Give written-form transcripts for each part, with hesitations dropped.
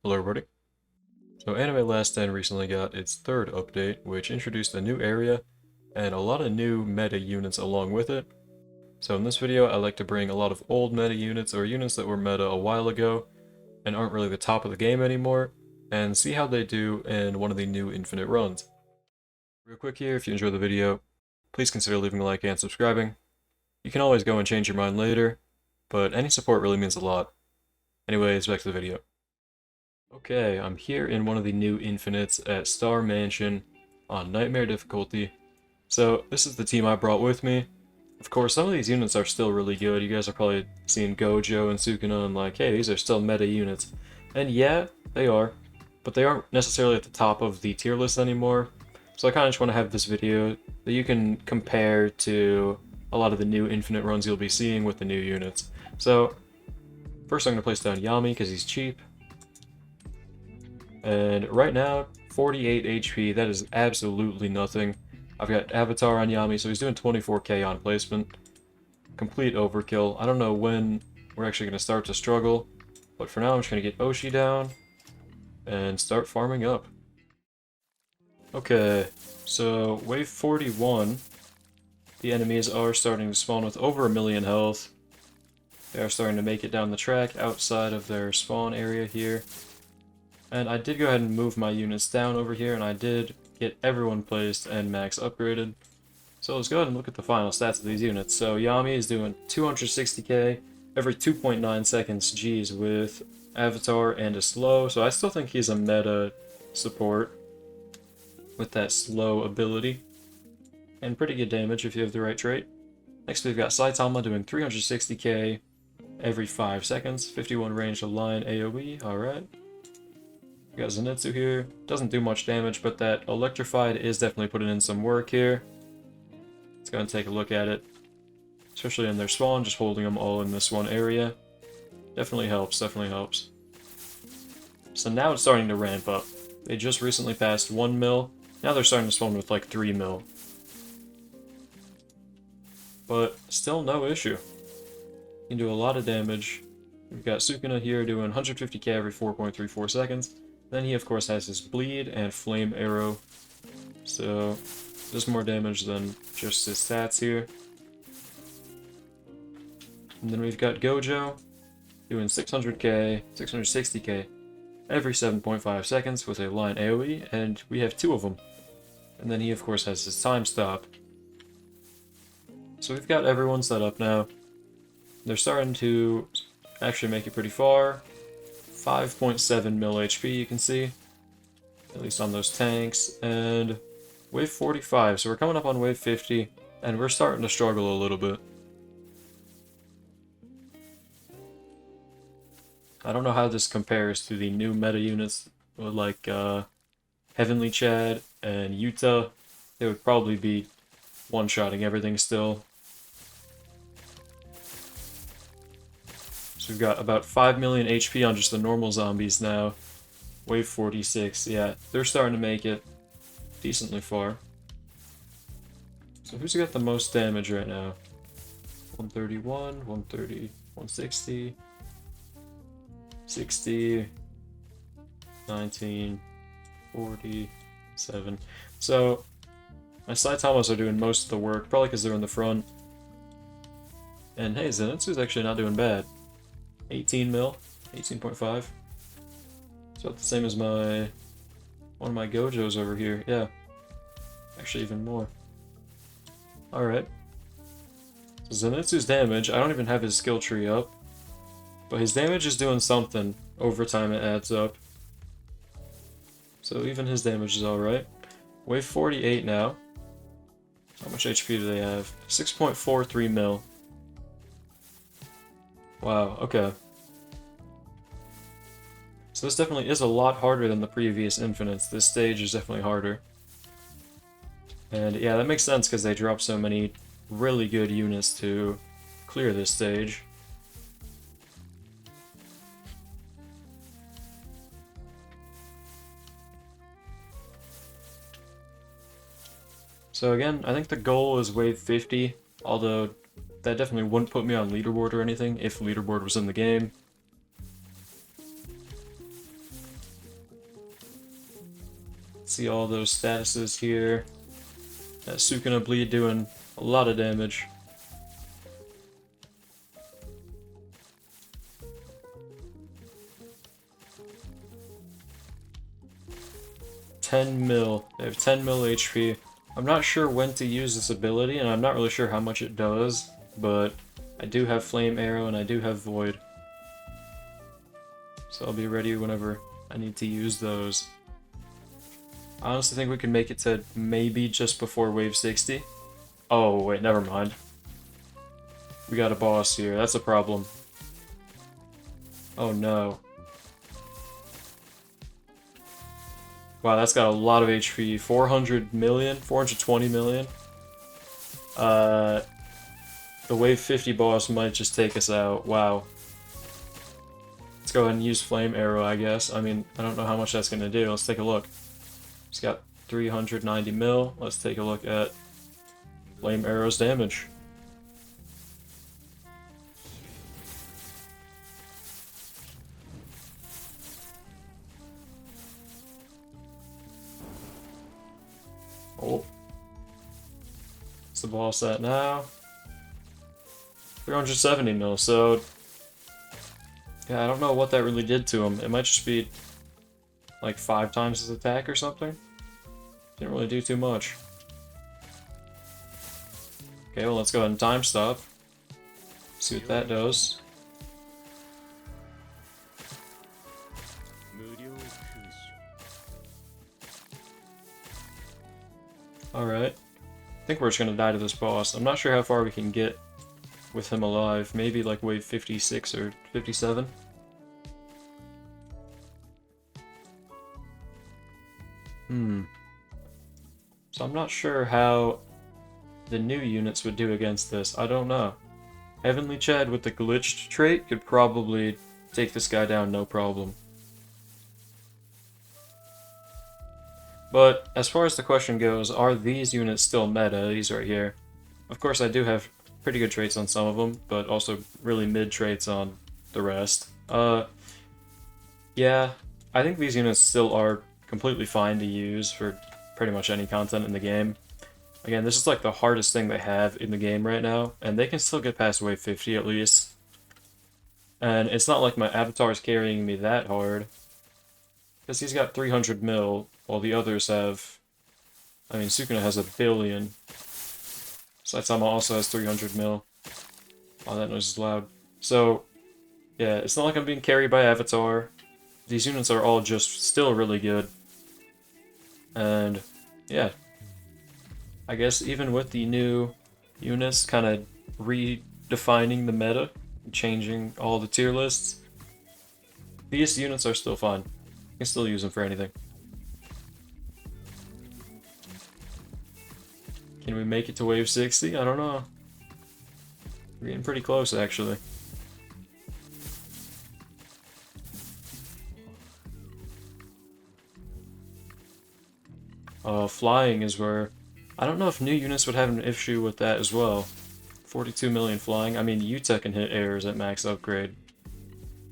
Hello everybody. So Anime Last Stand recently got its third update, which introduced a new area and a lot of new meta units along with it. So in this video I like to bring a lot of old meta units or units that were meta a while ago and aren't really the top of the game anymore, and see how they do in one of the new infinite runs. Real quick here, if you enjoyed the video, please consider leaving a like and subscribing. You can always go and change your mind later, but any support really means a lot. Anyways, back to the video. Okay, I'm here in one of the new infinites at Star Mansion on Nightmare difficulty. So this is the team I brought with me. Of course, some of these units are still really good. You guys are probably seeing Gojo and Sukuna and like, hey, these are still meta units. And yeah, they are. But they aren't necessarily at the top of the tier list anymore. So I kind of just want to have this video that you can compare to a lot of the new infinite runs you'll be seeing with the new units. So first I'm going to place down Yami because he's cheap. And right now, 48 HP, that is absolutely nothing. I've got Avatar on Yami, so he's doing 24k on placement. Complete overkill. I don't know when we're actually going to start to struggle, but for now I'm just going to get Oshi down and start farming up. Okay, so wave 41, the enemies are starting to spawn with over 1,000,000 health. They are starting to make it down the track outside of their spawn area here. And I did go ahead and move my units down over here, and I did get everyone placed and max upgraded. So let's go ahead and look at the final stats of these units. So Yami is doing 260k every 2.9 seconds, geez, with Avatar and a slow. So I still think he's a meta support with that slow ability. And pretty good damage if you have the right trait. Next we've got Saitama doing 360k every 5 seconds, 51 range to line AoE, alright. We got Zenitsu here. Doesn't do much damage, but that Electrified is definitely putting in some work here. Let's go and take a look at it. Especially in their spawn, just holding them all in this one area. Definitely helps, definitely helps. So now it's starting to ramp up. They just recently passed 1 mil. Now they're starting to spawn with like 3 mil. But still no issue. You can do a lot of damage. We've got Sukuna here doing 150k every 4.34 seconds. Then he, of course, has his Bleed and Flame Arrow. So, does more damage than just his stats here. And then we've got Gojo doing 600k, 660k every 7.5 seconds with a line AoE, and we have 2 of them. And then he, of course, has his time stop. So we've got everyone set up now. They're starting to actually make it pretty far. 5.7 mil HP you can see, at least on those tanks, and wave 45, so we're coming up on wave 50, and we're starting to struggle a little bit. I don't know how this compares to the new meta units, like Heavenly Chad and Yuta. They would probably be one-shotting everything still. So we've got about 5 million HP on just the normal zombies now. Wave 46, yeah, they're starting to make it decently far. So who's got the most damage right now? 131, 130, 160, 60, 19, 47. So my Saitamas are doing most of the work, probably because they're in the front. And hey, Zenitsu's actually not doing bad. 18 mil, 18.5. So about the same as one of my Gojos over here. Yeah, actually even more. Alright. So Zenitsu's damage, I don't even have his skill tree up, but his damage is doing something. Over time it adds up. So even his damage is alright. Wave 48 now. How much HP do they have? 6.43 mil. Wow, okay. So this definitely is a lot harder than the previous infinites. This stage is definitely harder. And yeah, that makes sense because they dropped so many really good units to clear this stage. So again, I think the goal is wave 50, although that definitely wouldn't put me on leaderboard or anything if leaderboard was in the game. See all those statuses here. That Sukuna bleed doing a lot of damage. They have 10 mil HP. I'm not sure when to use this ability, and I'm not really sure how much it does, but I do have Flame Arrow and I do have Void. So I'll be ready whenever I need to use those. I honestly think we can make it to maybe just before wave 60. Oh, wait, never mind. We got a boss here, that's a problem. Oh no. Wow, that's got a lot of HP. 400 million? 420 million? The wave 50 boss might just take us out. Wow. Let's go ahead and use Flame Arrow, I guess. I mean, I don't know how much that's going to do. Let's take a look. It's got 390 mil. Let's take a look at Flame Arrow's damage. Oh. What's the boss at now? 370 mil, so... yeah, I don't know what that really did to him. It might just be like 5 times his attack or something. Didn't really do too much. Okay, well let's go ahead and time stop. See what that does. Alright. I think we're just gonna die to this boss. I'm not sure how far we can get with him alive. Maybe like wave 56 or 57. So I'm not sure how the new units would do against this. I don't know. Heavenly Chad with the glitched trait could probably take this guy down no problem. But as far as the question goes, are these units still meta? These right here. Of course, I do have pretty good traits on some of them, but also really mid traits on the rest. Yeah, I think these units still are completely fine to use for pretty much any content in the game. Again, this is like the hardest thing they have in the game right now, and they can still get past wave 50 at least. And it's not like my avatar is carrying me that hard, because he's got 300 mil, while the others have... I mean, Sukuna has 1 billion. Saitama also has 300 mil. Oh, that noise is loud. So, yeah, it's not like I'm being carried by Avatar. These units are all just still really good. And, yeah. I guess even with the new units kind of redefining the meta, changing all the tier lists, these units are still fine. You can still use them for anything. Can we make it to wave 60? I don't know. We're getting pretty close, actually. Flying is where... I don't know if new units would have an issue with that as well. 42 million flying. I mean, Yuta can hit airs at max upgrade.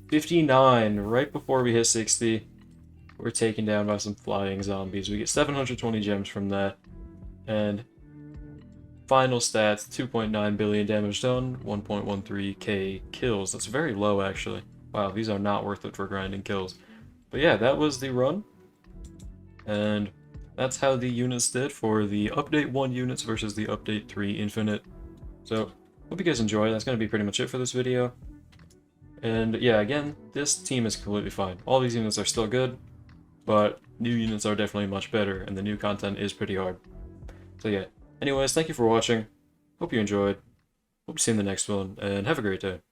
59, right before we hit 60. We're taken down by some flying zombies. We get 720 gems from that. And final stats, 2.9 billion damage done, 1.13k kills. That's very low, actually. Wow, these are not worth it for grinding kills. But yeah, that was the run. And that's how the units did for the Update 1 units versus the Update 3 Infinite. So, hope you guys enjoy. That's going to be pretty much it for this video. And yeah, again, this team is completely fine. All these units are still good, but new units are definitely much better, and the new content is pretty hard. So yeah, anyways, thank you for watching. Hope you enjoyed. Hope to see you in the next one, and have a great day.